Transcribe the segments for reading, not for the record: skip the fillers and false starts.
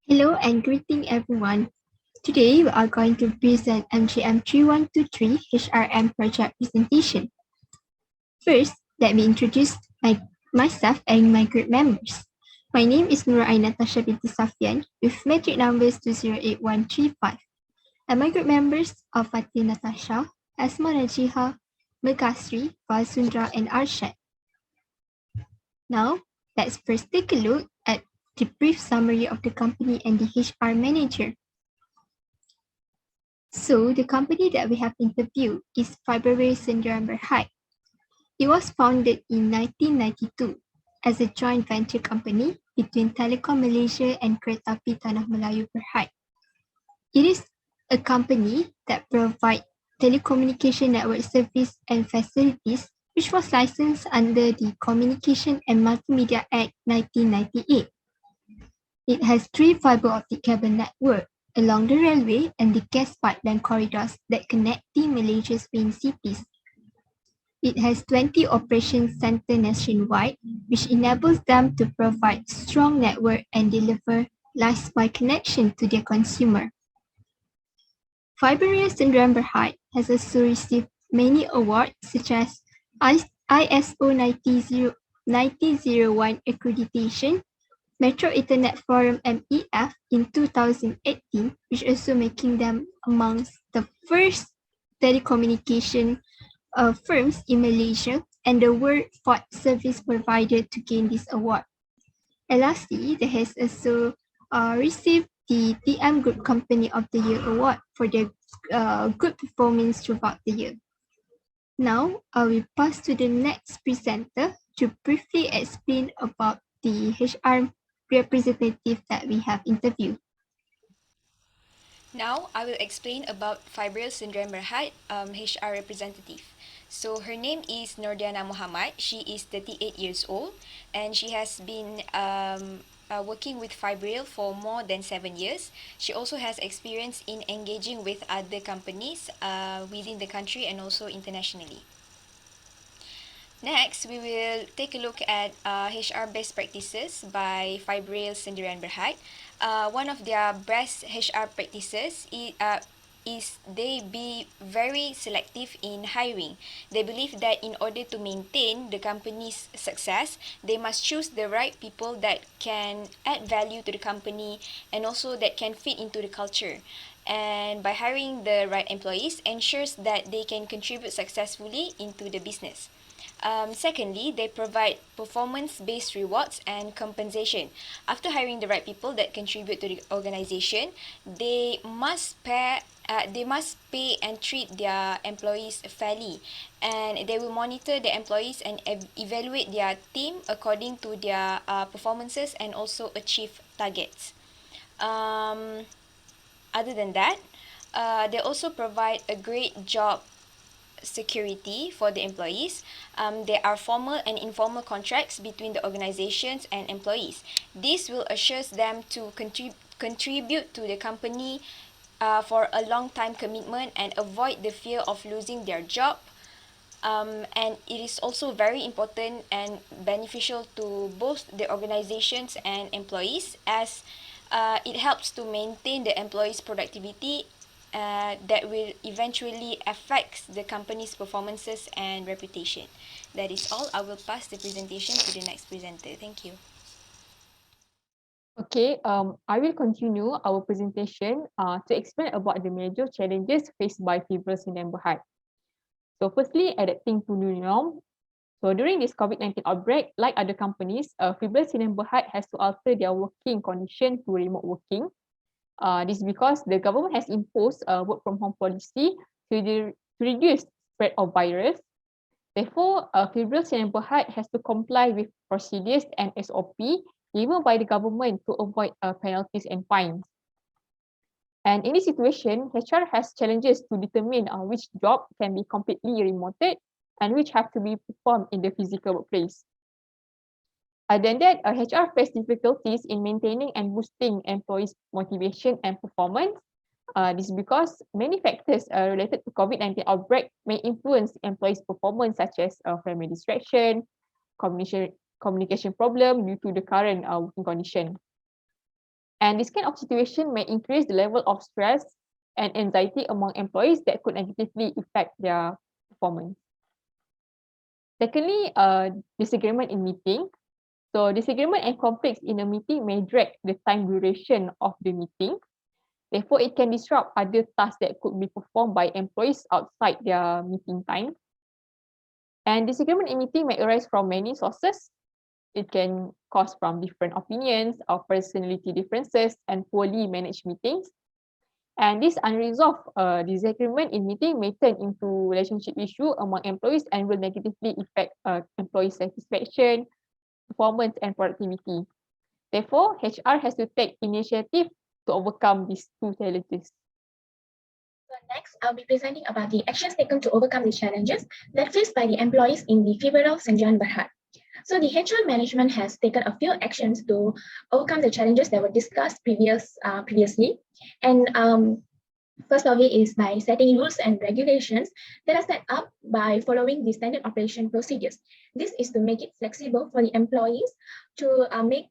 Hello and greeting everyone. Today we are going to present MGM3123 HRM project presentation. First, let me introduce myself and my group members. My name is NURUL NATASHA binti SAFIAN with metric numbers 208135. And my group members are FATIN NATASHA, ASMA NAJIHAH, Megasri, VASUNDHRA and ARSYAD. Now, let's first take a look at the brief summary of the company and the HR manager. So the company that we have interviewed is Fiberware Sdn Bhd. It was founded in 1992 as a joint venture company between Telekom Malaysia and Keretapi Tanah Melayu Berhad. It is a company that provides telecommunication network service and facilities which was licensed under the Communication and Multimedia Act 1998. It has 3 fiber optic cable network along the railway and the gas pipeline corridors that connect the Malaysia's main cities. It has 20 operation centers nationwide, which enables them to provide strong network and deliver last-mile connection to their consumer. Fiberware Sdn Bhd has also received many awards such as ISO 9001 accreditation, Metro Internet Forum MEF in 2018, which also making them amongst the first telecommunication firms in Malaysia and the world fourth service provider to gain this award. And lastly, they has also received the TM Group Company of the Year award for their good performance throughout the year. Now, I will pass to the next presenter to briefly explain about the HR representative that we have interviewed. Now, I will explain about Fibril Syndrome Berhad HR representative. So, her name is Nordiana Muhammad. She is 38 years old and she has been working with Fibril for more than 7 years. She also has experience in engaging with other companies within the country and also internationally. Next, we will take a look at HR best practices by Fibril Syndrome Berhad. One of their best HR practices is they be very selective in hiring. They believe that in order to maintain the company's success, they must choose the right people that can add value to the company and also that can fit into the culture. And by hiring the right employees ensures that they can contribute successfully into the business. Secondly, they provide performance-based rewards and compensation. After hiring the right people that contribute to the organization, they must pay and treat their employees fairly, and they will monitor the employees and evaluate their team according to their performances and also achieve targets. Other than that, they also provide a great job security for the employees. There are formal and informal contracts between the organizations and employees. This will assure them to contribute to the company for a long time commitment and avoid the fear of losing their job. And it is also very important and beneficial to both the organizations and employees as it helps to maintain the employees' productivity that will eventually affect the company's performances and reputation. That is all. I will pass the presentation to the next presenter. Thank you. Okay, I will continue our presentation to explain about the major challenges faced by Fibril Syndrome Berhad. So firstly, adapting to new norm. So during this COVID-19 outbreak, like other companies, Fibril Syndrome Berhad has to alter their working condition to remote working. This is because the government has imposed a work from home policy to reduce spread of virus. Therefore, Fibril Syndrome Berhad has to comply with procedures and SOP given by the government to avoid penalties and fines. And in this situation, HR has challenges to determine which job can be completely remoted and which have to be performed in the physical workplace. Other than that, HR face difficulties in maintaining and boosting employees' motivation and performance. This is because many factors related to COVID-19 outbreak may influence employees' performance, such as family distraction, communication problem due to the current working condition. And this kind of situation may increase the level of stress and anxiety among employees that could negatively affect their performance. Secondly, disagreement in meeting. So disagreement and conflicts in a meeting may drag the time duration of the meeting. Therefore, it can disrupt other tasks that could be performed by employees outside their meeting time. And disagreement in meeting may arise from many sources. It can cause from different opinions or personality differences and poorly managed meetings. And this unresolved disagreement in meeting may turn into relationship issue among employees and will negatively affect employee satisfaction, performance, and productivity. Therefore, HR has to take initiative to overcome these two challenges. So next, I'll be presenting about the actions taken to overcome these challenges that faced by the employees in the Federal Sanjan Berhad. So the HR management has taken a few actions to overcome the challenges that were discussed previously. And first of it is by setting rules and regulations that are set up by following the standard operation procedures. This is to make it flexible for the employees to make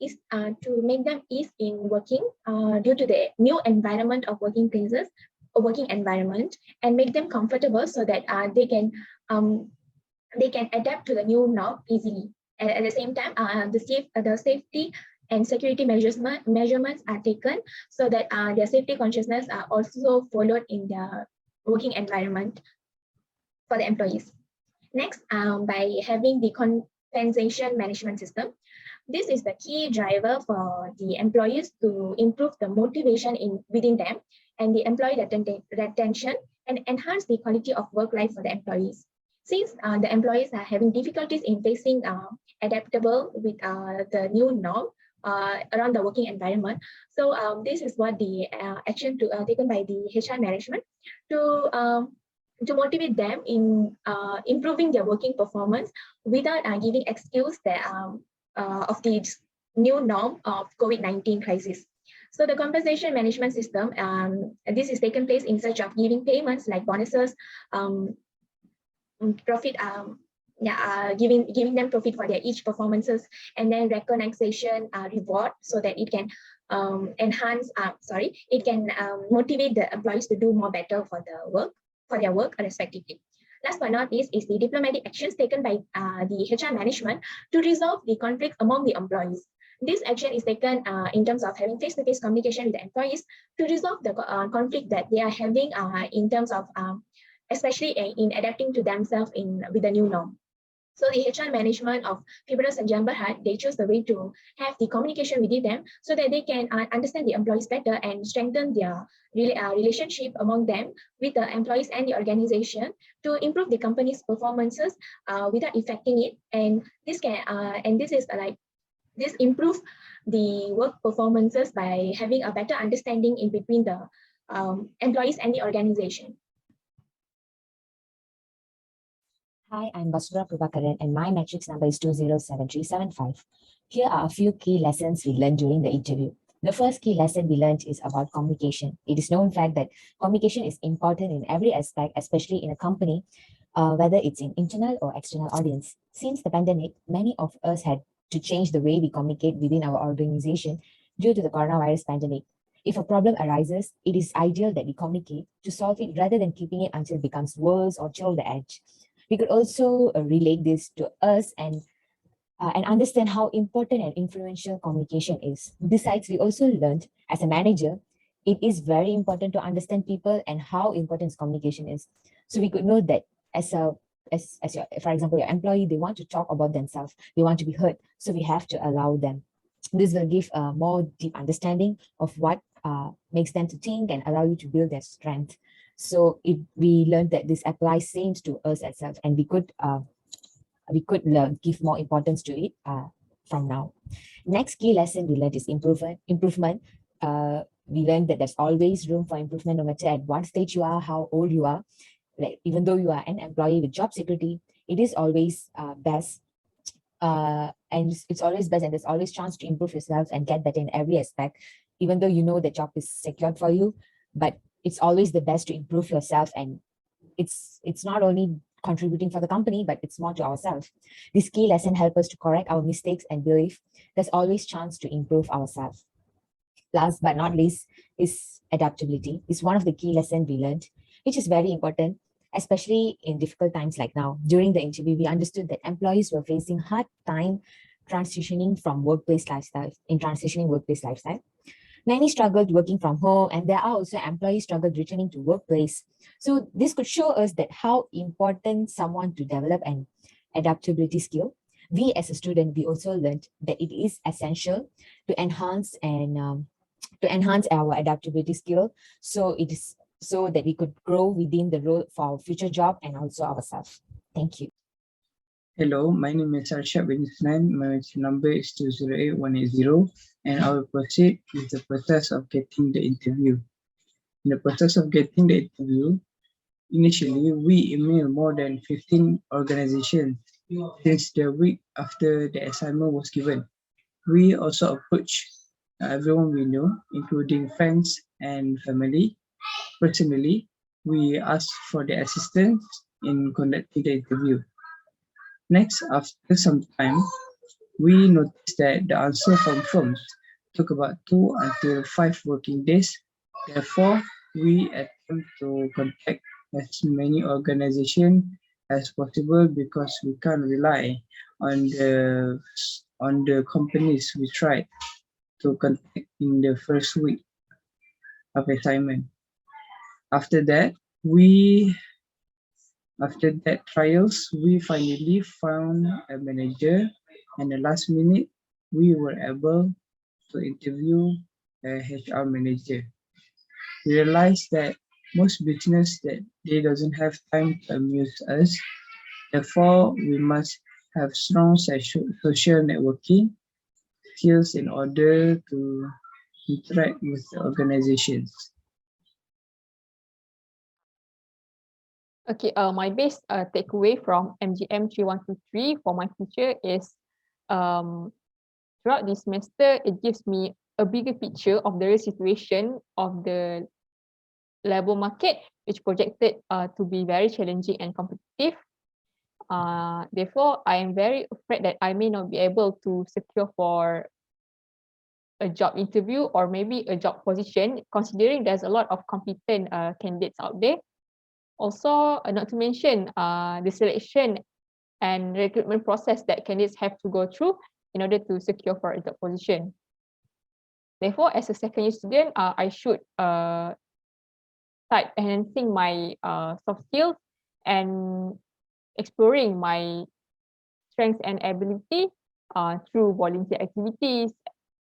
them ease in working due to the new environment of working places, a working environment, and make them comfortable so that they can adapt to the new norm easily. And at the same time, the safety and security measurements are taken so that their safety consciousness are also followed in their working environment for the employees. Next, by having the compensation management system, this is the key driver for the employees to improve the motivation within them and the employee retention and enhance the quality of work life for the employees. Since the employees are having difficulties in facing adaptable with the new norm around the working environment, so this is what the action taken by the HR management to motivate them in improving their working performance without giving excuse that of the new norm of COVID-19 crisis. So the compensation management system, this is taken place in such of giving payments like bonuses, profit, giving them profit for their each performances, and then recognition reward so that it can motivate the employees to do more better for their work respectively. Last but not least is the diplomatic actions taken by the HR management to resolve the conflict among the employees. This action is taken in terms of having face-to-face communication with the employees to resolve the conflict that they are having in terms of especially in adapting to themselves with the new norm. So the HR management of Fibros and Jamberhat, they chose the way to have the communication within them so that they can understand the employees better and strengthen their relationship among them with the employees and the organization to improve the company's performances without affecting it. And this improve the work performances by having a better understanding in between the employees and the organization. Hi, I'm Vasundhra Prabhakaran and my matrix number is 207375. Here are a few key lessons we learned during the interview. The first key lesson we learned is about communication. It is known fact that communication is important in every aspect, especially in a company, whether it's in internal or external audience. Since the pandemic, many of us had to change the way we communicate within our organization due to the coronavirus pandemic. If a problem arises, it is ideal that we communicate to solve it rather than keeping it until it becomes worse or chill the edge. We could also relate this to us and understand how important and influential communication is. Besides, we also learned as a manager, it is very important to understand people and how important communication is. So we could know that for example, your employee, they want to talk about themselves, they want to be heard, so we have to allow them. This will give a more deep understanding of what makes them to think and allow you to build their strength. So we learned that this applies same to us itself, and we could give more importance to it from now. Next key lesson we learned is improvement. We learned that there's always room for improvement no matter at what stage you are, how old you are. Like, even though you are an employee with job security, it is always best. And it's always best, and there's always chance to improve yourself and get better in every aspect, even though you know the job is secured for you. But it's always the best to improve yourself, and it's not only contributing for the company, but it's more to ourselves. This key lesson helps us to correct our mistakes and believe there's always chance to improve ourselves. Last but not least is adaptability. It's one of the key lessons we learned, which is very important, especially in difficult times like now. During the interview, we understood that employees were facing hard time transitioning from workplace lifestyle, in transitioning workplace lifestyle. Many struggled working from home, and there are also employees struggled returning to workplace. So this could show us that how important someone to develop an adaptability skill. We as a student, we also learned that it is essential to enhance our adaptability skill. So it is so that we could grow within the role for our future job and also ourselves. Thank you. Hello, my name is ARSYAD bin YUSNAN. My registration number is 208180, and I will proceed with the process of getting the interview. In the process of getting the interview, initially we emailed more than 15 organizations since the week after the assignment was given. We also approached everyone we know, including friends and family. Personally, we asked for their assistance in conducting the interview. Next, after some time, we noticed that the answer from firms took about 2 until 5 working days. Therefore, we attempt to contact as many organizations as possible because we can't rely on the companies we tried to contact in the first week of assignment. After that trials, we finally found a manager, and the last minute, we were able to interview a HR manager. We realized that most business that they doesn't have time to amuse us. Therefore, we must have strong social networking skills in order to interact with the organizations. Okay, my best takeaway from MGM3123 for my future is throughout this semester, it gives me a bigger picture of the real situation of the labor market, which projected to be very challenging and competitive. Therefore, I am very afraid that I may not be able to secure for a job interview or maybe a job position, considering there's a lot of competent candidates out there. Also, not to mention the selection and recruitment process that candidates have to go through in order to secure for a job position. Therefore, as a second year student, I should start enhancing my soft skills and exploring my strengths and ability through volunteer activities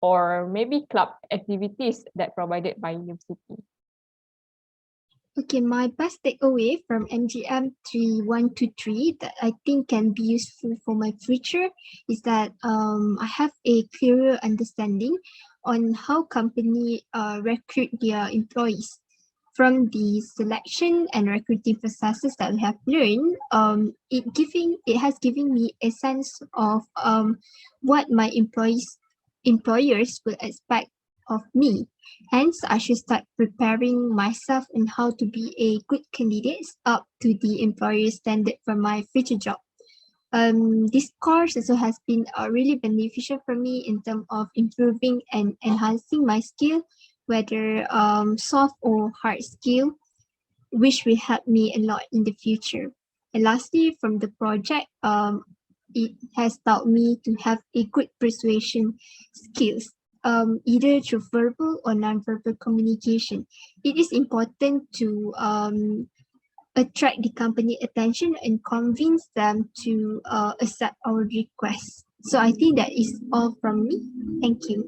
or maybe club activities that provided by university. Okay, my best takeaway from MGM3123 that I think can be useful for my future is that I have a clearer understanding on how company recruit their employees. From the selection and recruiting processes that we have learned, it has given me a sense of what my employers will expect of me. Hence, I should start preparing myself on how to be a good candidate up to the employer's standard for my future job. This course also has been really beneficial for me in terms of improving and enhancing my skill, whether soft or hard skill, which will help me a lot in the future. And lastly, from the project, it has taught me to have a good persuasion skills, either through verbal or non-verbal communication. It is important to attract the company attention and convince them to accept our requests. So I think that is all from me. Thank you.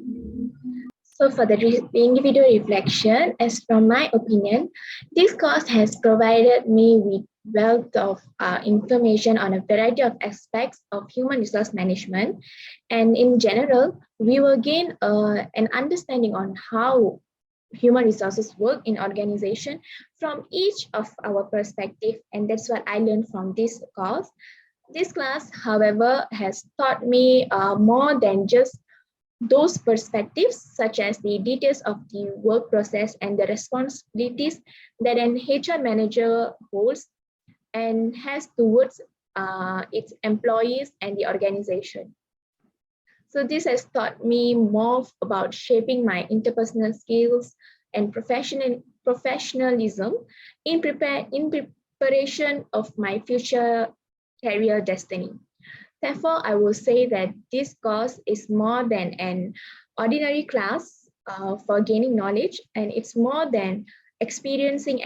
So for the individual reflection, as from my opinion, this course has provided me with wealth of information on a variety of aspects of human resource management. And in general, we will gain an understanding on how human resources work in organization from each of our perspective. And that's what I learned from this course. This class, however, has taught me more than just those perspectives, such as the details of the work process and the responsibilities that an HR manager holds and has towards its employees and the organization. So this has taught me more about shaping my interpersonal skills and professionalism in preparation of my future career destiny. Therefore, I will say that this course is more than an ordinary class for gaining knowledge, and it's more than experiencing,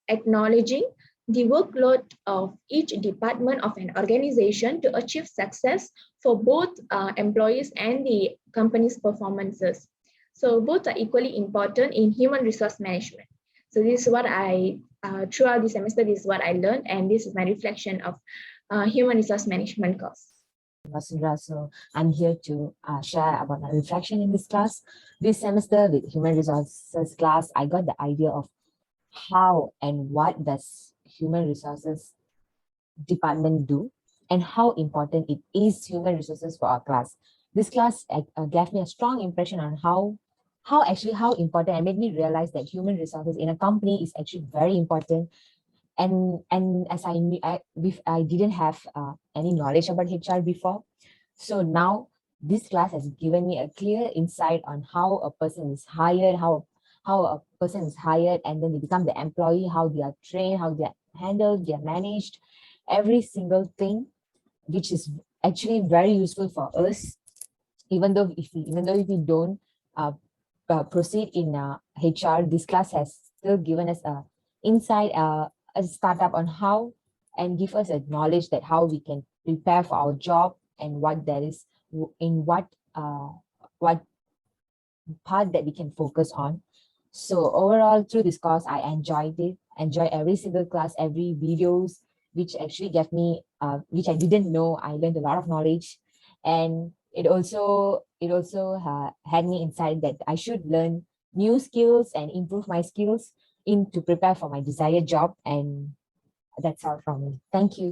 acknowledging the workload of each department of an organization to achieve success for both employees and the company's performances. So both are equally important in human resource management. So this is what throughout the semester, this is what I learned, and this is my reflection of human resource management course. Vasundhara. So I'm here to share about my reflection in this class. This semester with Human Resources class, I got the idea of how and what does Human Resources department do and how important it is human resources for our class. This class gave me a strong impression on how important, and made me realize that human resources in a company is actually very important. And as I knew, I didn't have any knowledge about HR before, so now this class has given me a clear insight on how a person is hired, how a person is hired, and then they become the employee, how they are trained, how they are handled, they are managed, every single thing, which is actually very useful for us, even though if we don't proceed in HR. This class has still given us a insight, a startup on how, and give us a knowledge that how we can prepare for our job and what there is in what part that we can focus on. So overall, through this course, I enjoyed it. Enjoy every single class, every videos, which actually gave me, which I didn't know. I learned a lot of knowledge, and it also had me inside that I should learn new skills and improve my skills to prepare for my desired job. And that's all from me. Thank you.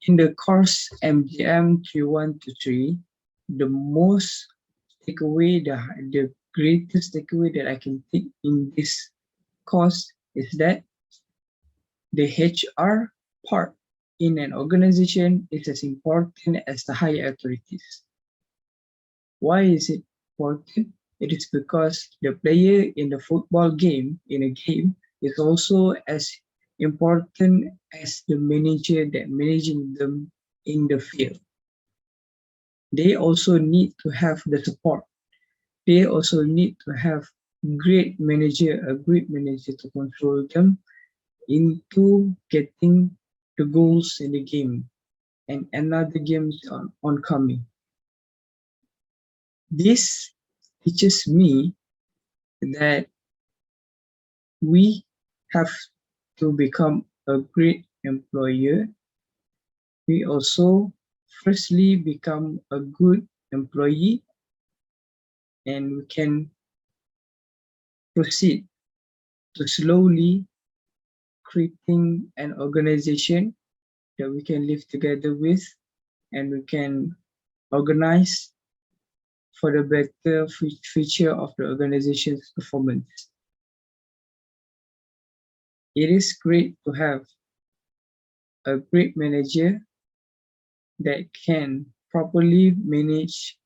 In the course MGM3123, the most takeaway, the greatest takeaway that I can take in this course is that the HR part in an organization is as important as the higher authorities. Why is it important? It is because the player in the football game, is also as important as the manager that managing them in the field. They also need to have the support. They also need to have a great manager to control them into getting the goals in the game and another games on coming. This teaches me that we have to become a great employer. We also firstly become a good employee, and we can proceed to slowly creating an organization that we can live together with, and we can organize for the better future of the organization's performance. It is great to have a great manager that can properly manage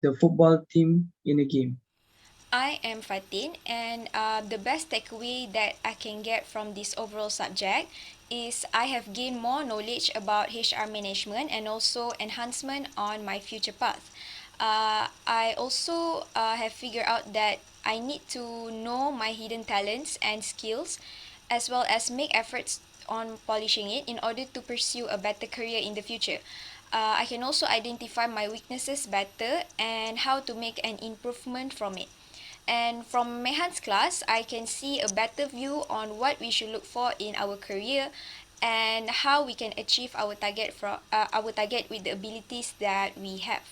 the football team in a game. I am Fatin, and the best takeaway that I can get from this overall subject is I have gained more knowledge about HR management and also enhancement on my future path. I also have figured out that I need to know my hidden talents and skills, as well as make efforts on polishing it in order to pursue a better career in the future. I can also identify my weaknesses better and how to make an improvement from it. And from Mehan's class, I can see a better view on what we should look for in our career and how we can achieve our target with the abilities that we have.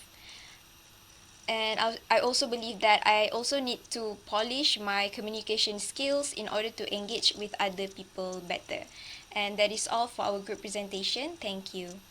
And I also believe that I also need to polish my communication skills in order to engage with other people better. And that is all for our group presentation. Thank you.